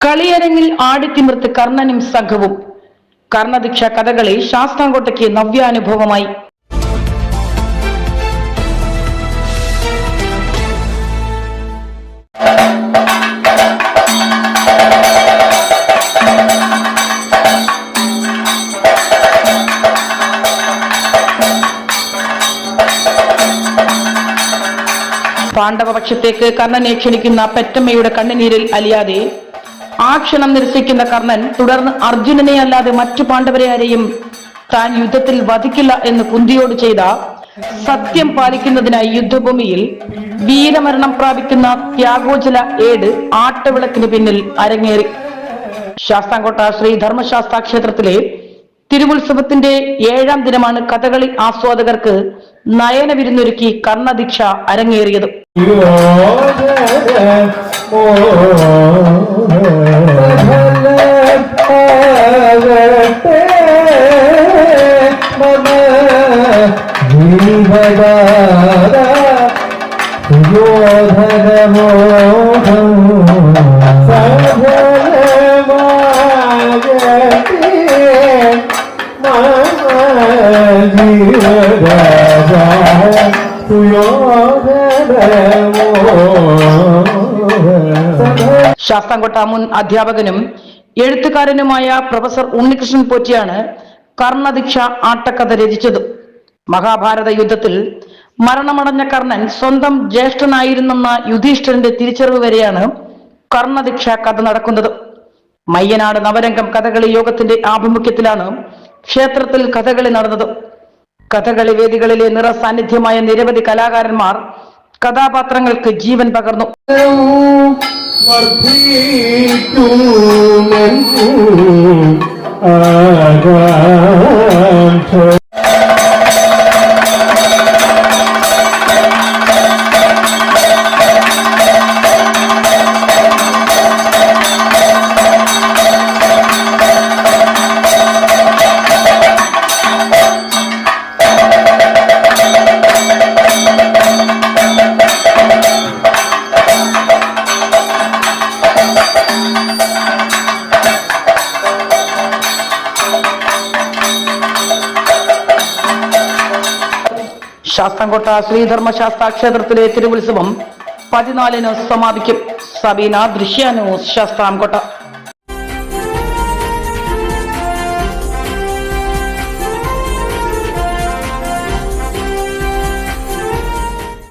കളിയരങ്ങിൽ ആടിത്തിമിർത്ത് കർണനും സംഘവും. കർണദീക്ഷ കഥകളി ശാസ്താംകോട്ടയ്ക്ക് നവ്യാനുഭവമായി. പാണ്ഡവപക്ഷത്തേക്ക് കർണനെ ക്ഷണിക്കുന്ന പെറ്റമ്മയുടെ കണ്ണുനീരിൽ അലിയാതെ ആ ക്ഷണം നിരസിക്കുന്ന കർണൻ തുടർന്ന് അർജുനനെ അല്ലാതെ മറ്റു പാണ്ഡവരെ ആരെയും താൻ യുദ്ധത്തിൽ വധിക്കില്ല എന്ന് കുന്തിയോട് ചെയ്ത സത്യം പാലിക്കുന്നതിനായി യുദ്ധഭൂമിയിൽ വീരമരണം പ്രാപിക്കുന്ന ത്യാഗോജല ഏട് ആട്ടവിളക്കിന് പിന്നിൽ അരങ്ങേറി. ശാസ്താംകോട്ട ശ്രീ ധർമ്മശാസ്താ ക്ഷേത്രത്തിലെ തിരുവുത്സവത്തിന്റെ 7ാം ദിനമാണ് കഥകളി ആസ്വാദകർക്ക് നയന വിരുന്നൊരുക്കി കർണദീക്ഷ അരങ്ങേറിയത്. ശാസ്താംകോട്ട മുൻ അധ്യാപകനും എഴുത്തുകാരനുമായ പ്രൊഫസർ ഉണ്ണികൃഷ്ണൻ പോറ്റിയാണ് കർണദീക്ഷ ആട്ടക്കഥ രചിച്ചത്. മഹാഭാരത യുദ്ധത്തിൽ മരണമടഞ്ഞ കർണൻ സ്വന്തം ജ്യേഷ്ഠനായിരുന്നെന്ന യുധിഷ്ഠിരന്റെ തിരിച്ചറിവ് വരെയാണ് കർണദീക്ഷ കഥ നടക്കുന്നത്. മയ്യനാട് നവരംഗം കഥകളി യോഗത്തിന്റെ ആഭിമുഖ്യത്തിലാണ് ക്ഷേത്രത്തിൽ കഥകളി നടന്നത്. കഥകളി വേദികളിലെ നിറസാന്നിധ്യമായ നിരവധി കലാകാരന്മാർ കഥാപാത്രങ്ങൾക്ക് ജീവൻ പകർന്നു. ശാസ്താംകോട്ട ശ്രീധർമ്മശാസ്താ ക്ഷേത്രത്തിലെ തിരുവുത്സവം 14-ന് സമാപിക്കും. സബീന, ദൃശ്യ ന്യൂസ്, ശാസ്താംകോട്ട.